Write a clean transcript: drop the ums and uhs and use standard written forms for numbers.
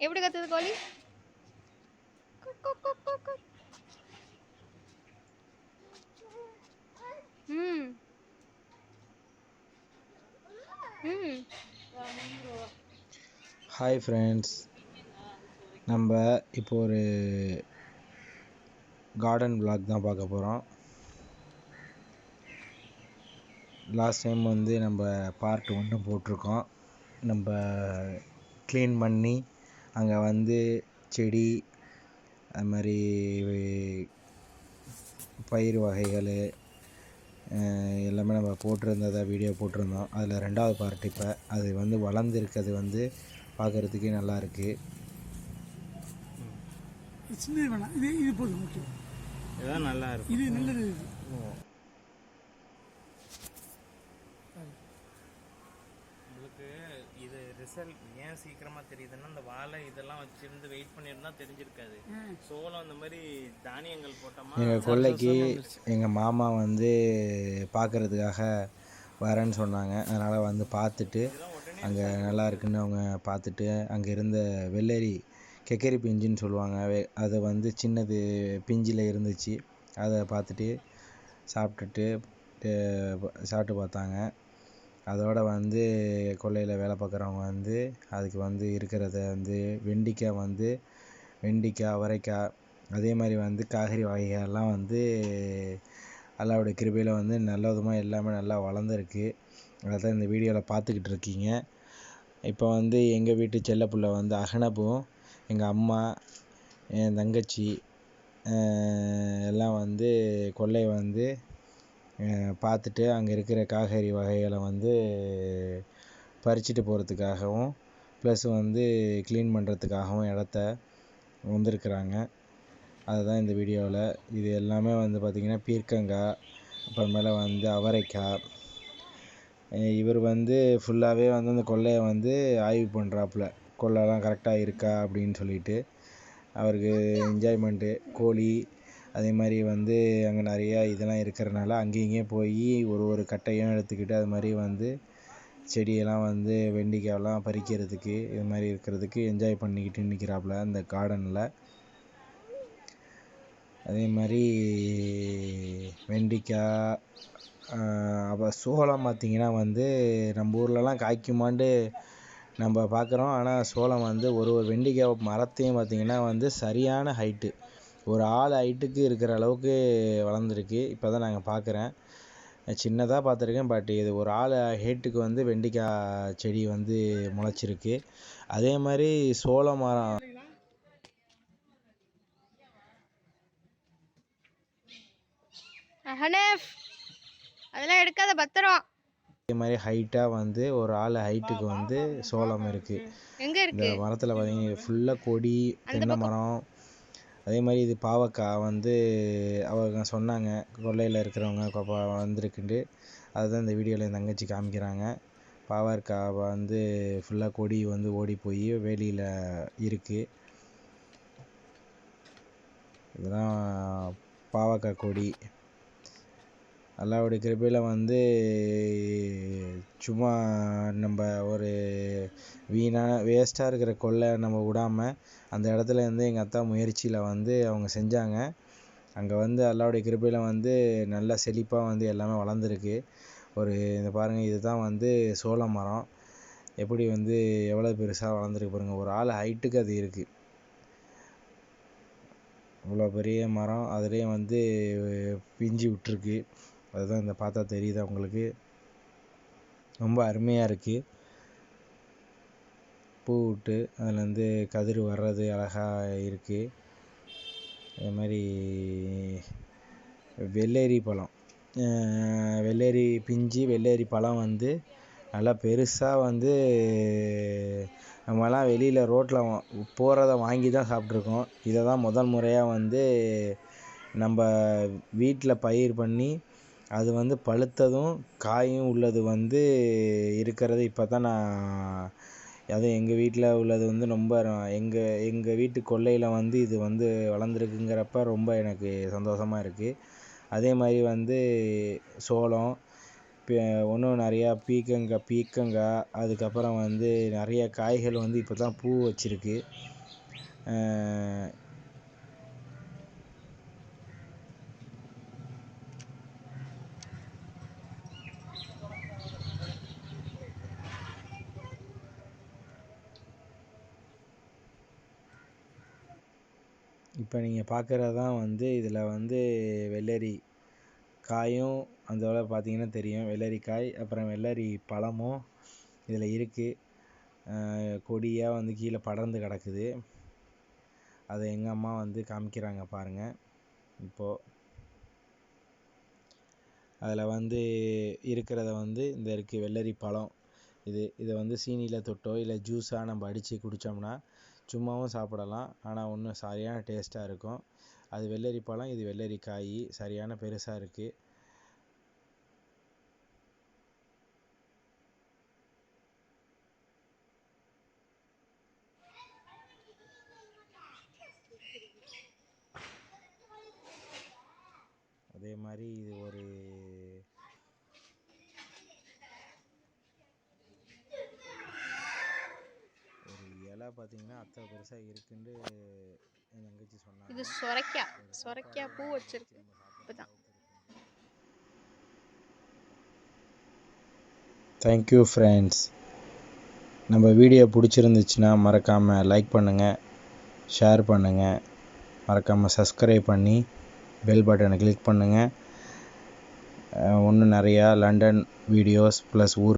எப்படி கத்துது கோழி? Cook cook cook cook cook. ம். ம். ஹாய் ஃப்ரெண்ட்ஸ், நம்ம இப்போ ஒரு கார்டன் விளாக் தான் பார்க்க போகிறோம். லாஸ்ட் டைம் வந்து நம்ம பார்ட் 1 போட்டிருக்கோம். நம்ம க்ளீன் பண்ணி அங்கே வந்து செடி, அது மாதிரி பயிர் வகைகள் எல்லாமே நம்ம போட்டிருந்ததை வீடியோ போட்டிருந்தோம். அதில் 2வது பார்ட் இப்போ அது வந்து வளர்ந்துருக்கிறது வந்து பார்க்குறதுக்கே நல்லா இருக்குது. சின்னது வேணாம், இது போதும். ஓகே, இதுதான் நல்லா இருக்கும். இது நல்லது. உங்களுக்கு இது ரிசல்ட் ஏன் சீக்கிரமாக தெரியுதுன்னா, இந்த வாழை இதெல்லாம் வச்சிருந்து வெயிட் பண்ணியிருந்தா தெரிஞ்சிருக்காது. சோளம் இந்த மாதிரி தானியங்கள் போட்டோமா. எங்கள் கொல்லைக்கு எங்கள் மாமா வந்து பார்க்குறதுக்காக வரேன்னு சொன்னாங்க. அதனால் வந்து பார்த்துட்டு அங்கே நல்லா இருக்குன்னு அவங்க பார்த்துட்டு, அங்கே இருந்த வெள்ளரி கெக்கரி பிஞ்சுன்னு சொல்லுவாங்க, அது வந்து சின்னது பிஞ்சில் இருந்துச்சு. அதை பார்த்துட்டு சாப்பிட்டு பார்த்தாங்க. அதோடு வந்து கொல்லையில் வேலை பார்க்குறவங்க வந்து அதுக்கு வந்து இருக்கிறத வந்து வெண்டிக்காய், அவரைக்காய், அதே மாதிரி வந்து காய்கறி வகைகள்லாம் வந்து அல்லாவுடைய கிருபையில் வந்து நல்ல விதமாக எல்லாமே நல்லா வளர்ந்துருக்கு. அதை தான் இந்த வீடியோவில் பார்த்துக்கிட்டு இருக்கீங்க. இப்போ வந்து எங்கள் வீட்டு செல்லப்புள்ள வந்து அகனப்பும், எங்கள் அம்மா, என் தங்கச்சி எல்லாம் வந்து கொல்லையை வந்து பார்த்துட்டு அங்கே இருக்கிற காய்கறி வகைகளை வந்து பறிச்சுட்டு போகிறதுக்காகவும் ப்ளஸ் வந்து க்ளீன் பண்ணுறதுக்காகவும் இடத்த வந்திருக்கிறாங்க. அதுதான் இந்த வீடியோவில். இது எல்லாமே வந்து பார்த்திங்கன்னா பீர்க்கங்காய், அப்புறமேல வந்து அவரைக்காய். இவர் வந்து ஃபுல்லாகவே வந்து அந்த கொல்லையை வந்து ஆய்வு பண்ணுறாப்புல, கொல்லைலாம் கரெக்டாக இருக்கா அப்படின்னு சொல்லிட்டு. அவருக்கு என்ஜாய்மெண்ட்டு. கோழி அதே மாதிரி வந்து அங்கே நிறையா இதெல்லாம் இருக்கிறனால அங்கேயும் போய் ஒரு கட்டையும் எடுத்துக்கிட்டு அது மாதிரி வந்து செடியெல்லாம் வந்து வெண்டிக்காயெல்லாம் பறிக்கிறதுக்கு இது மாதிரி இருக்கிறதுக்கு என்ஜாய் பண்ணிக்கிட்டு நிற்கிறாப்புல அந்த கார்டனில். அதே மாதிரி வெண்டிக்காய், அப்போ சோளம் பார்த்திங்கன்னா வந்து நம்ம ஊர்லலாம் காய்க்குமாண்டு நம்ம பார்க்குறோம். ஆனால் சோளம் வந்து ஒரு வெண்டிக்காய் மரத்தையும் பார்த்திங்கன்னா வந்து சரியான ஹைட்டு, ஒரு ஆள் ஹைட்டுக்கு இருக்கிற அளவுக்கு வளர்ந்துருக்கு. இப்போ தான் நாங்கள் பார்க்குறேன். சின்னதாக பார்த்துருக்கேன், பட் இது ஒரு ஆள் ஹைட்டுக்கு வந்து வெண்டிக்காய் செடி வந்து முளைச்சிருக்கு. அதே மாதிரி சோள மரம் ஹனேஃப், அதெல்லாம் எடுக்காத, பத்திரம். அதே மாதிரி ஹைட்டாக வந்து ஒரு ஆள் ஹைட்டுக்கு வந்து சோளம் இருக்குது. எங்க இந்த இருக்கு? மரத்தில் பார்த்தீங்கன்னா ஃபுல்லாக கொடி, தென்னை மரம். அதே மாதிரி இது பாவக்காய் வந்து அவங்க சொன்னாங்க கொல்லையில் இருக்கிறவங்க வந்திருக்குண்டு. அதுதான் இந்த வீடியோவில் என் தங்கச்சி காமிக்கிறாங்க. பாவக்காய் வந்து ஃபுல்லாக கொடி வந்து ஓடி போய் வேலியில் இருக்குது. இதெல்லாம் பாவக்காய் கொடி. அல்லாவுடைய கிருபையில் வந்து சும்மா நம்ம ஒரு வேஸ்ட்டாக இருக்கிற கொல்லை நம்ம விடாமல் அந்த இடத்துல இருந்து எங்கள் அத்தா முயற்சியில் வந்து அவங்க செஞ்சாங்க. அங்கே வந்து அல்லாவுடைய கிருபையில் வந்து நல்லா செழிப்பாக வந்து எல்லாமே வளர்ந்துருக்கு. இந்த பாருங்கள், இதுதான் வந்து சோள மரம். எப்படி வந்து எவ்வளோ பெருசாக வளர்ந்துருக்கு பாருங்கள். ஒரு ஆள் ஹைட்டுக்கு அது இருக்குது. இவ்வளோ பெரிய மரம், அதுலேயும் வந்து பிஞ்சு விட்டுருக்கு. அதுதான் இந்த பார்த்தா தெரியுது உங்களுக்கு. ரொம்ப அருமையாக இருக்குது. பூ விட்டு அதுலேருந்து கதிர் வர்றது அழகாக இருக்குது. அதே மாதிரி வெள்ளரி பழம், வெள்ளரி பிஞ்சு, வெள்ளரி பழம் வந்து நல்லா பெருசாக வந்து நம்மலாம் வெளியில் ரோட்டில் போகிறத வாங்கி தான் சாப்பிட்ருக்கோம். இதை தான் முதல் முறையாக வந்து நம்ம வீட்டில் பயிர் பண்ணி அது வந்து பழுத்ததும் காயும் உள்ளது வந்து இருக்கிறது இப்போ தான் நான், அதுவும் எங்கள் வீட்டில் உள்ளது வந்து ரொம்ப எங்கள் வீட்டு கொல்லையில் வந்து இது வந்து வளர்ந்துருக்குங்கிறப்ப ரொம்ப எனக்கு சந்தோஷமாக இருக்குது. அதே மாதிரி வந்து சோளம், இன்னும் நிறையா பீக்கங்காய் அதுக்கப்புறம் வந்து நிறைய காய்கள் வந்து இப்போ தான் பூ வச்சிருக்கு. இப்போ நீங்கள் பார்க்குறது தான் வந்து இதில் வந்து வெள்ளரி காயும் அந்த பார்த்தீங்கன்னா தெரியும். வெள்ளரி காய் அப்புறம் வெள்ளரி பழமும் இதில் இருக்குது. கொடியாக வந்து கீழே படர்ந்து கிடக்குது. அதை எங்கள் அம்மா வந்து காமிக்கிறாங்க பாருங்கள். இப்போது அதில் வந்து இருக்கிறத வந்து இந்த இருக்குது வெள்ளரி பழம். இதை வந்து சீனியில் தொட்டோ இல்லை ஜூஸாக நம்ம அடித்து குடித்தோம்னா சும்மாவும் சாப்பிடலாம். ஆனால் ஒன்றும் சரியான டேஸ்ட்டாக இருக்கும். அது வெள்ளரி பழம், இது வெள்ளரி காய் சரியான பெருசாக இருக்குது. அதே மாதிரி இது ஒரு இலை பார்த்தீங்கன்னா அத்தனை பெருசாக இருக்குன்னு என் தங்கச்சி சொன்னாங்க. இது சொரைக்காய் பூ வச்சிருக்கு இப்பதான். Thank you friends. நம்ம வீடியோ பிடிச்சிருந்துச்சுன்னா மறக்காமல் லைக் பண்ணுங்கள், ஷேர் பண்ணுங்கள், மறக்காமல் சப்ஸ்கிரைப் பண்ணி பெல் பட்டனை கிளிக் பண்ணுங்கள். இன்னும் நிறையா லண்டன் வீடியோஸ் ப்ளஸ் ஊர்